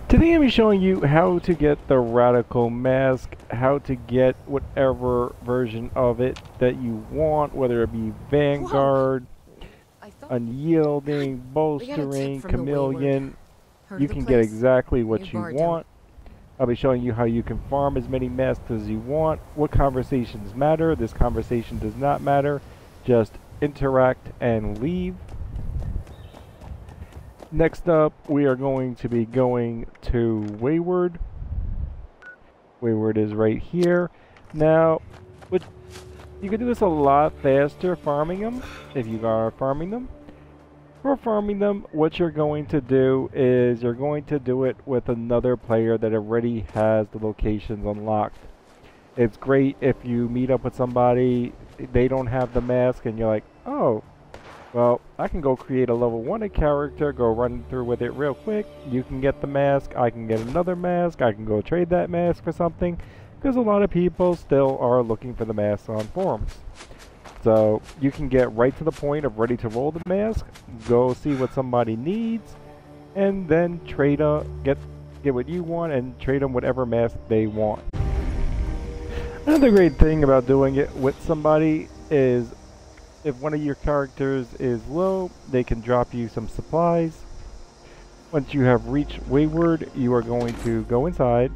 Today I'm showing you how to get the radical mask, how to get whatever version of it that you want, whether it be Vanguard, Unyielding, Bolstering, Chameleon. You can get exactly what you want. I'll be showing you how you can farm as many masks as you want, what conversations matter, this conversation does not matter, just interact and leave. Next up, we are going to be going to Wayward. Wayward is right here. Now, you can do this a lot faster farming them, if you are farming them. For farming them, what you're going to do is you're going to do it with another player that already has the locations unlocked. It's great if you meet up with somebody, they don't have the mask, and you're like, oh, well, I can go create a level 1 character, go run through with it real quick. You can get the mask, I can get another mask, I can go trade that mask for something, because a lot of people still are looking for the masks on forums. So you can get right to the point of ready to roll the mask, go see what somebody needs, and then trade get what you want and trade them whatever mask they want. Another great thing about doing it with somebody is if one of your characters is low, they can drop you some supplies. Once you have reached Wayward, you are going to go inside.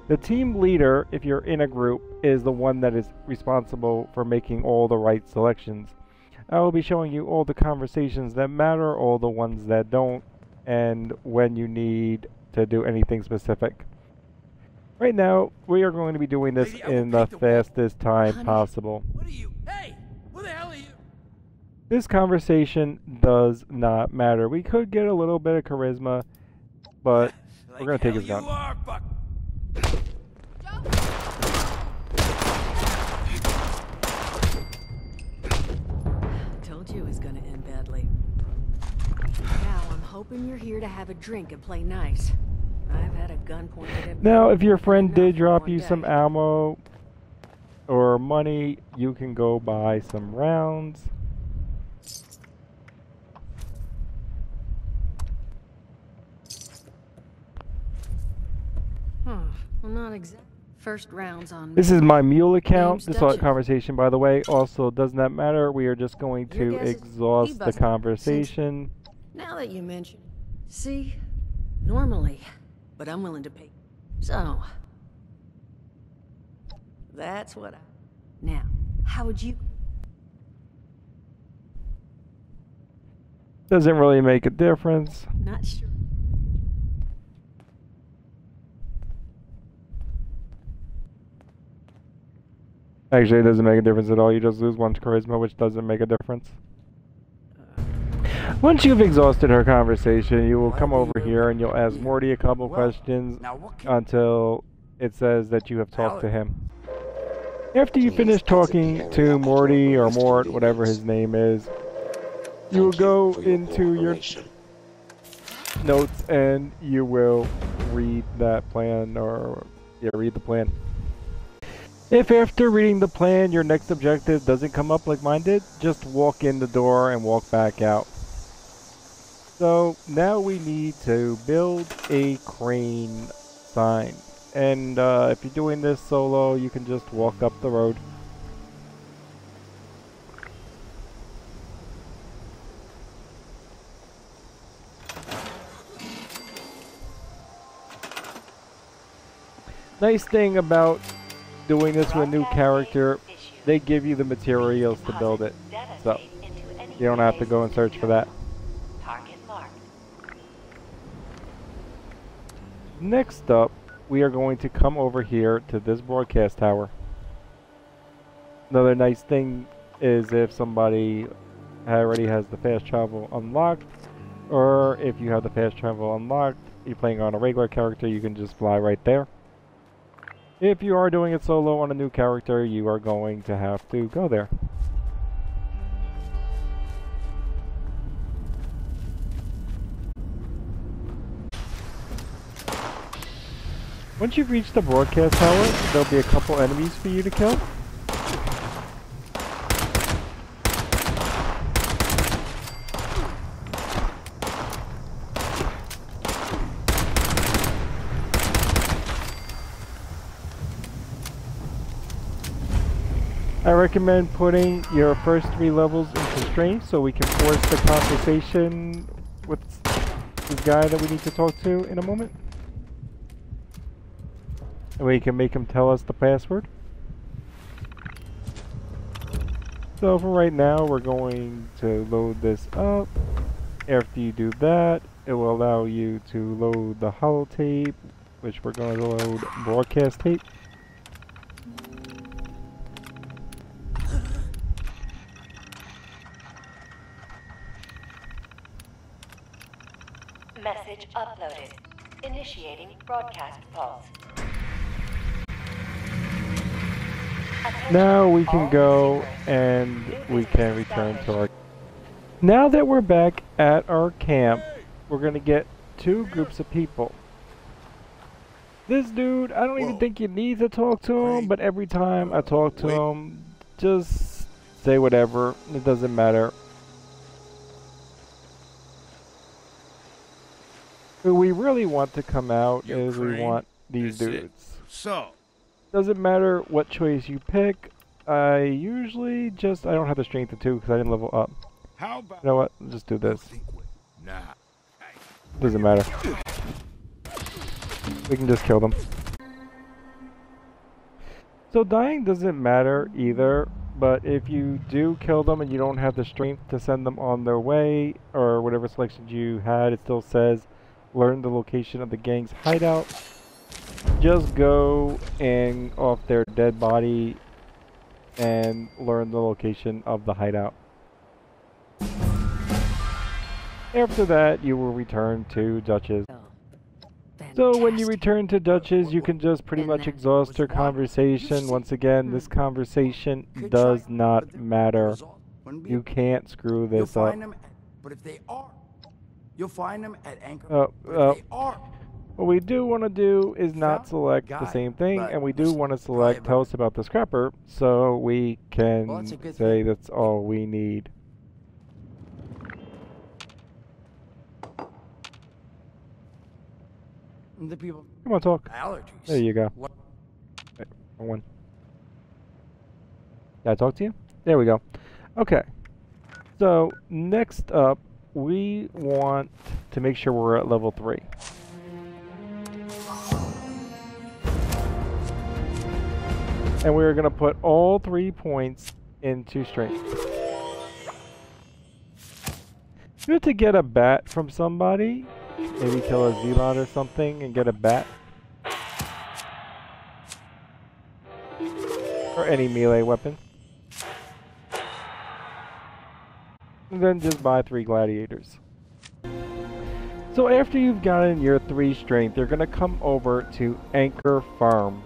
The team leader, if you're in a group, is the one that is responsible for making all the right selections. I will be showing you all the conversations that matter, all the ones that don't, and when you need to do anything specific. Right now, we are going to be doing this in the fastest time possible. What are you? Hey! Who the hell are you? This conversation does not matter. We could get a little bit of charisma, but we're going to take his gun. Told you it was gonna end badly. Now I'm hoping you're here to have a drink and play nice. I've had a gun pointed at me. Now, if your friend did drop you some ammo or money, you can go buy some rounds. Well, not exactly. First rounds on. This is my mule account. This conversation, by the way, also does not matter. We are just going to exhaust the conversation. Now that you mention, see, normally, but I'm willing to pay. So that's what I. Now, how would you? Doesn't really make a difference. Not sure. Actually, it doesn't make a difference at all. You just lose one charisma, which doesn't make a difference. Once you've exhausted her conversation, you will come over here and you'll ask Morty a couple questions until it says that you have talked to him. After you finish talking to Morty or Mort, whatever his name is, you will go into your notes and you will read that plan, or read the plan. If after reading the plan your next objective doesn't come up like mine did, just walk in the door and walk back out. So now we need to build a crane sign. And if you're doing this solo, you can just walk up the road. Nice thing about doing this with a new character, they give you the materials to build it, so you don't have to go and search for that. Next up, we are going to come over here to this broadcast tower. Another nice thing is if somebody already has the fast travel unlocked, or if you have the fast travel unlocked, you're playing on a regular character, you can just fly right there. If you are doing it solo on a new character, you are going to have to go there. Once you've reached the broadcast tower, there'll be a couple enemies for you to kill. I recommend putting your first 3 levels in constraint so we can force the conversation with this guy that we need to talk to in a moment. And we can make him tell us the password. So for right now, we're going to load this up. After you do that, it will allow you to load the holotape, which we're going to load broadcast tape. Message uploaded. Initiating broadcast pulse. Now we can go and we can return to our... Now that we're back at our camp, we're going to get 2 groups of people. This dude, I don't even think you need to talk to him, but every time I talk to him, just say whatever. It doesn't matter. Who we really want to come out is we want these dudes. So, doesn't matter what choice you pick. I usually just, I don't have the strength of 2 because I didn't level up. how about You know what? Let's just do this. nah? Doesn't matter. We can just kill them. So dying doesn't matter either, but if you do kill them and you don't have the strength to send them on their way, or whatever selections you had, it still says learn the location of the gang's hideout. Just go and off their dead body and learn the location of the hideout. After that, you will return to Dutch's. So when you return to Dutch's, you can just pretty much exhaust her conversation. Once again, this conversation does not matter. You can't screw this up. But if they are, you'll find them at Anchor. They are. What we do want to do is not select the same thing, and we do want to select tell us about the scrapper, so we can say that's all we need. The people. Come on, talk. Allergies. There you go. Wait, wrong one. Did I talk to you? There we go. Okay. So, next up, we want to make sure we're at level 3. And we're going to put all 3 points into strength. You have to get a bat from somebody. Maybe kill a Zealot or something and get a bat. Or any melee weapon. And then just buy 3 gladiators. So after you've gotten your 3 strength, you're going to come over to Anchor Farm.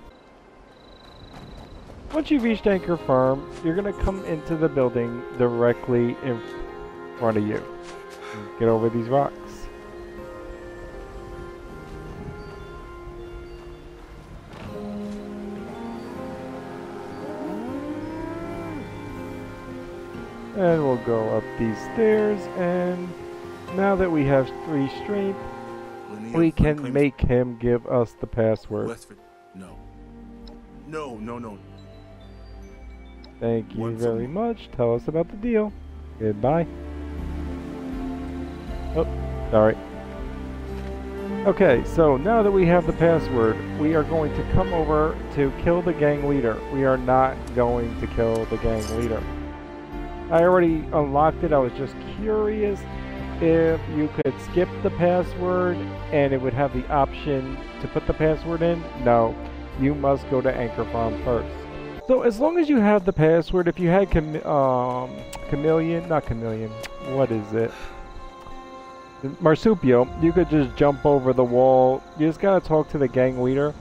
Once you've reached Anchor Farm, you're going to come into the building directly in front of you. Get over these rocks. And we'll go up these stairs, and now that we have 3 strength, we can make him give us the password. No. No, no, no. Thank you very much. Tell us about the deal. Goodbye. Oh, sorry. Okay, so now that we have the password, we are going to come over to kill the gang leader. We are not going to kill the gang leader. I already unlocked it. I was just curious if you could skip the password and it would have the option to put the password in. No, you must go to Anchor Farm first. So as long as you have the password, if you had what is it? Marsupio, you could just jump over the wall. You just gotta talk to the gang leader.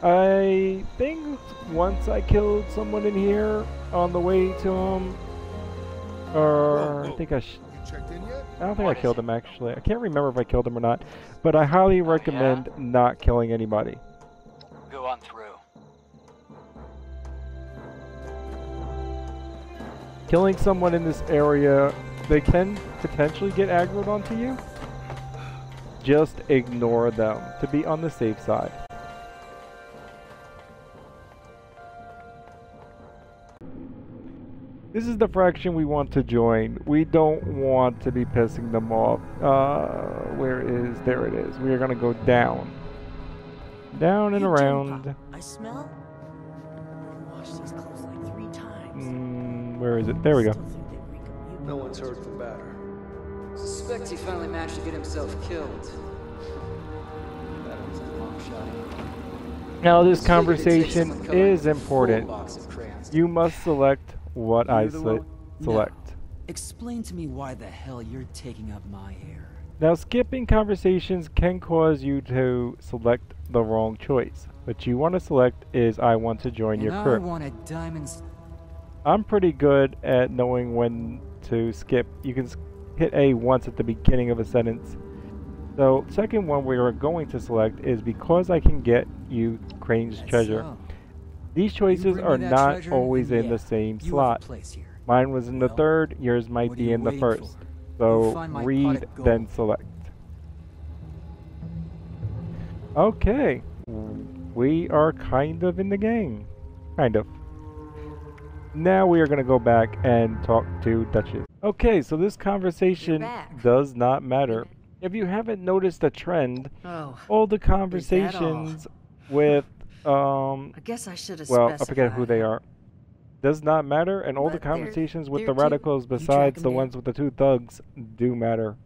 I think once I killed someone in here on the way to him, or I think I don't think I killed him actually. I can't remember if I killed him or not, but I highly recommend not killing anybody. Go on through. Killing someone in this area, they can potentially get aggroed onto you. Just ignore them to be on the safe side. This is the faction we want to join. We don't want to be pissing them off. There it is. We are going to go down. Down and around. I smell? I washed these clothes like 3 times. Where is it? There we go. Still think they reek of you. No one's heard from Batter. Suspect he finally managed to get himself killed. That was a long shot. Now this Figured it'd take conversation someone coloring is a full important. box of crayons. You must select what I select. Now, explain to me why the hell you're taking up my hair. Now skipping conversations can cause you to select the wrong choice. What you want to select is I want to join your I crew. want a diamond. I'm pretty good at knowing when to skip. You can hit A once at the beginning of a sentence. So second one we are going to select is because I can get you Crane's treasure. So, These you choices bring are me that not treasure, always and in the yeah, same you have a slot. place here. Mine was in the Well, third, yours might what are be you in the waiting first. for? So Go find my pot read, of gold. then select. Okay, we are kind of in the game. Kind of. Now we are going to go back and talk to Duchess. Okay, so this conversation back. does not matter. If you haven't noticed a trend, Oh, all the is that all? conversations with, I guess I should have well, I specified. forget who they are, does not matter, and all the But they're- conversations with they're the radicals cute. You besides track the 'em ones down? with the 2 thugs do matter.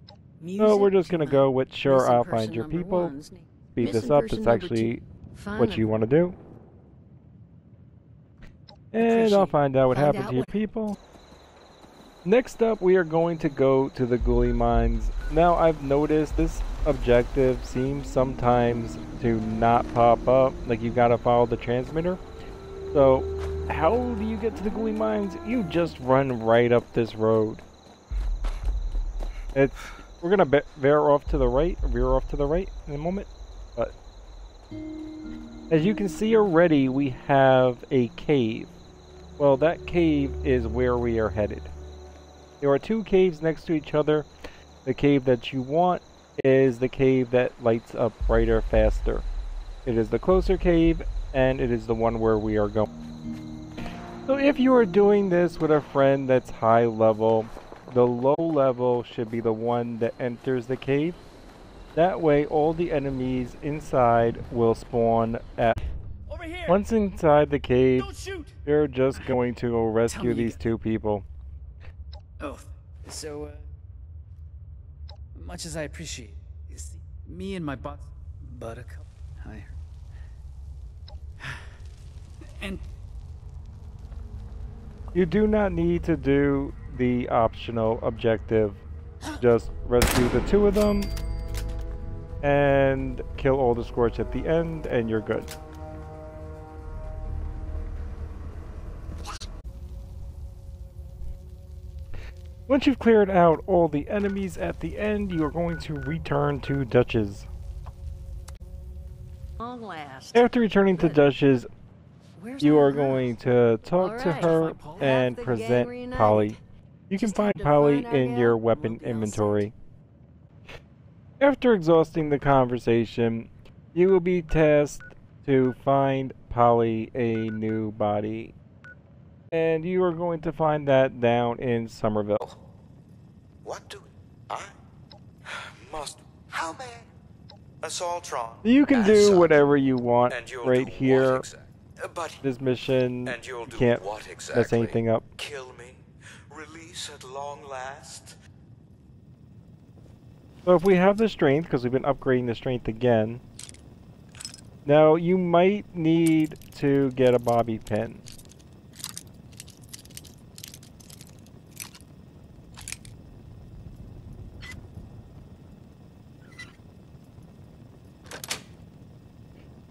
So Music we're just going to to go my with sure missing I'll person find your number people. one's name. Speed this Missing up, person it's number actually two. Find what them. you want to do. And I'll Appreciate find out what Find happened out to your what- people. Next up, we are going to go to the Ghoulie Mines. Now, I've noticed this objective seems sometimes to not pop up, like you gotta follow the transmitter. So, how do you get to the Ghoulie Mines? You just run right up this road. We're gonna veer off to the right in a moment. But as you can see already, we have a cave. Well, that cave is where we are headed. There are 2 caves next to each other. The cave that you want is the cave that lights up brighter faster. It is the closer cave, and it is the one where we are going. So if you are doing this with a friend that's high level, the low level should be the one that enters the cave. That way all the enemies inside will spawn at... Over here! Once inside the cave, Don't shoot! you're just going to go rescue me these 2 people. Oh, so, much as I appreciate, you see, me and my buttercup, and You do not need to do the optional objective. Just rescue the 2 of them and kill all the Scorch at the end and you're good. Once you've cleared out all the enemies at the end, you are going to return to Duchess. Long last. After returning to Good. Duchess, Where's you our are girl? going to talk to Alright. her Half and the gang present reunited. Polly. You can Just find have to Polly find our in gal, your and weapon we'll be all inventory. After exhausting the conversation, you will be tasked to find Polly a new body. And you are going to find that down in Somerville. What do I must? How may Assaultron? You can and do such. whatever you want And you'll right do here. What but This mission, and you'll you do can't what mess exactly? anything up. Kill me? Release at long last? So if we have the strength, because we've been upgrading the strength again. Now you might need to get a bobby pin.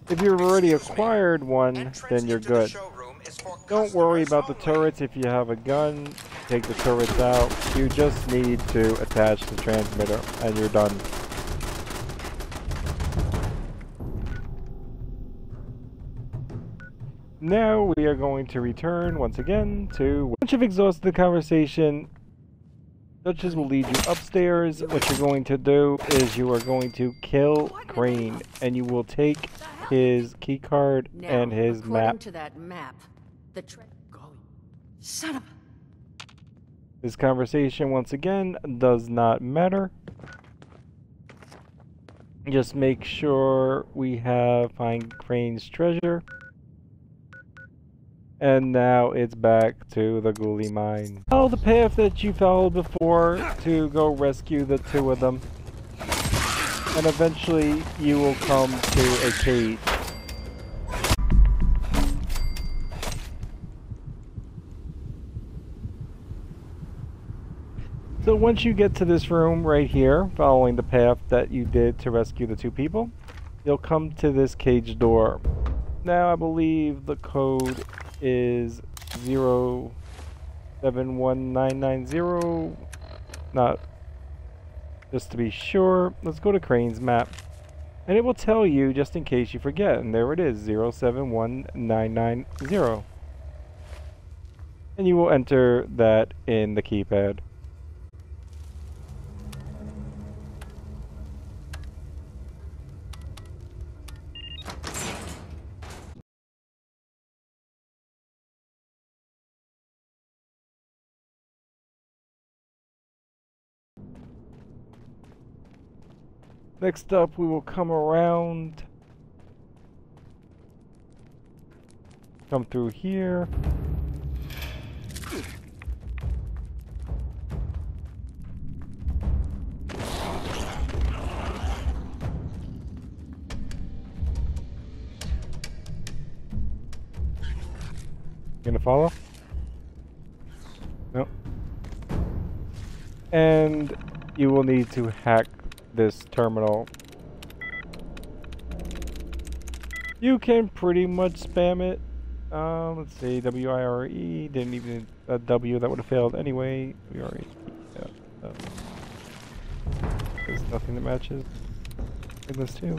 If you've already acquired one, then you're good. Don't worry about the turrets. If you have a gun, take the turrets out. You just need to attach the transmitter, and you're done. Now we are going to return once again to... Once you've exhausted the conversation, Duchess will lead you upstairs. What you're going to do is you are going to kill Crane, and you will take his keycard Now, and his according map. to that map, the golly, Son of... This conversation, once again, does not matter. Just make sure we have find Crane's treasure. And now it's back to the ghoulie mine. Follow the path that you followed before to go rescue the two of them. And eventually you will come to a cage. So once you get to this room right here, following the path that you did to rescue the two people, you'll come to this cage door. Now I believe the code is 071990. Not just to be sure. Let's go to Crane's map. And it will tell you just in case you forget. And there it is, 071990. And you will enter that in the keypad. Next up, we will come around, come through here. Gonna follow? No. And you will need to hack this terminal. You can pretty much spam it. Let's see, WIRE, didn't even a W, that would have failed anyway. WIRE, yeah, there's nothing that matches. In this too.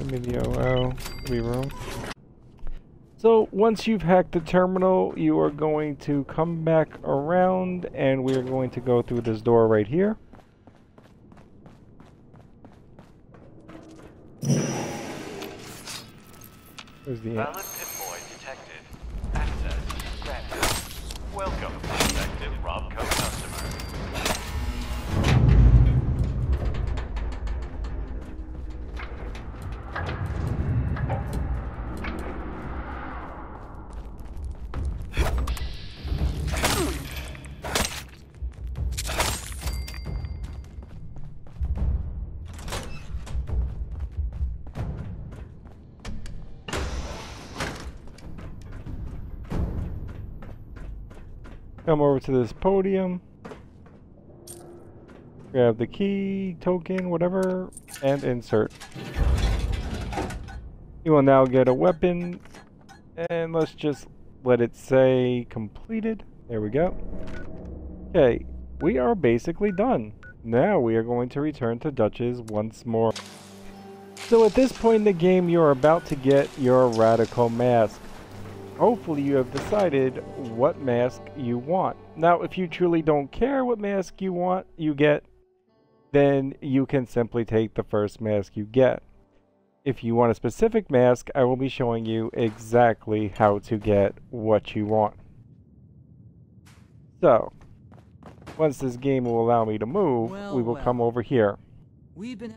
Video, be room. So once you've hacked the terminal, you are going to come back around and we're going to go through this door right here. There's the Valid Pip-Boy detected. Access granted. Welcome, prospective Robco customer. Come over to this podium, grab the key, token, whatever, and insert. You will now get a weapon, and let's just let it say completed. There we go. Okay, we are basically done. Now we are going to return to Dutch's once more. So at this point in the game, you're about to get your radical mask. Hopefully you have decided what mask you want. Now, if you truly don't care what mask you get, then you can simply take the first mask you get. If you want a specific mask, I will be showing you exactly how to get what you want. So, once this game will allow me to move, we will come over here. We've been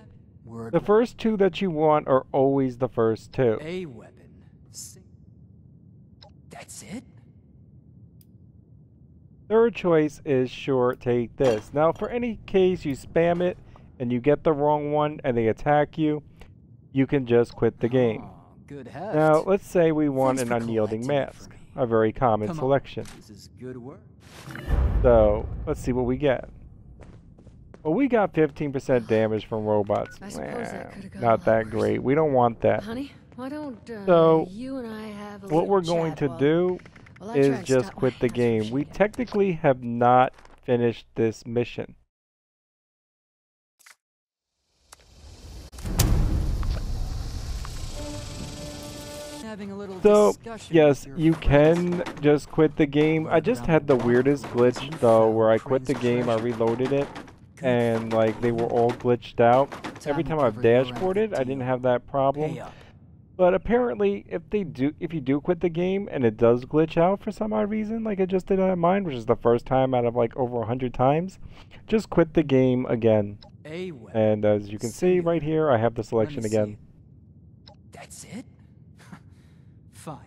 the first two that you want are always the first two. A weapon. That's it? Third choice is sure, take this. Now, for any case you spam it and you get the wrong one and they attack you, you can just quit the game. Oh, good heft. Now, let's say we want an unyielding mask, a very common selection. This is good work. So, let's see what we get. Well, we got 15% damage from robots. Not that great. We don't want that. Honey, why don't so, you and I have a what we're going to do is just quit the game. We technically have not finished this mission. So, yes, you can just quit the game. I just had the weirdest glitch, though, where I quit the game, I reloaded it, and, like, they were all glitched out. Every time I've dashboarded, I didn't have that problem. But apparently, if you do quit the game and it does glitch out for some odd reason, like it just did on mine, which is the first time out of like over 100 times, just quit the game again. And as you can see right here, I have the selection again. That's it? Fine.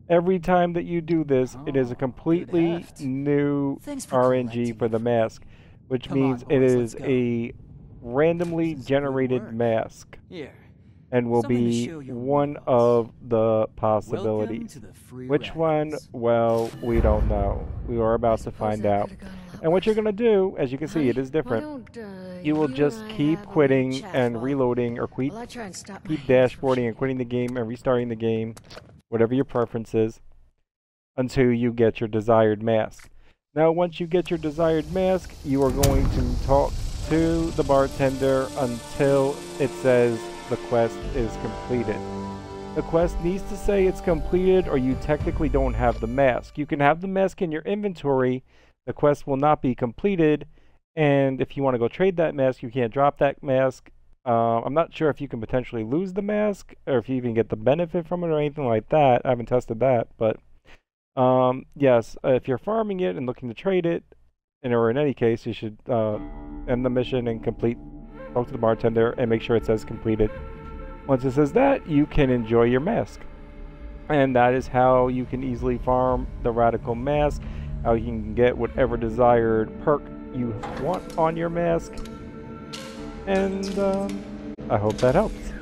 Every time that you do this, it is a completely new RNG for the mask, which means it is a randomly generated mask. Here. And will be one of the possibilities. Which one? Well, we don't know. We are about to find out. And what you're going to do, as you can see, it is different. You will just keep quitting and reloading, or keep dashboarding and quitting the game and restarting the game, whatever your preference is, until you get your desired mask. Now, once you get your desired mask, you are going to talk to the bartender until it says the quest is completed. The quest needs to say it's completed, or you technically don't have the mask. You can have the mask in your inventory, the quest will not be completed, and if you want to go trade that mask, you can't drop that mask. I'm not sure if you can potentially lose the mask, or if you even get the benefit from it or anything like that. I haven't tested that, but yes, if you're farming it and looking to trade it, or in any case, you should end the mission and talk to the bartender and make sure it says completed. Once it says that, you can enjoy your mask. And that is how you can easily farm the Radical Mask, how you can get whatever desired perk you want on your mask. And I hope that helps.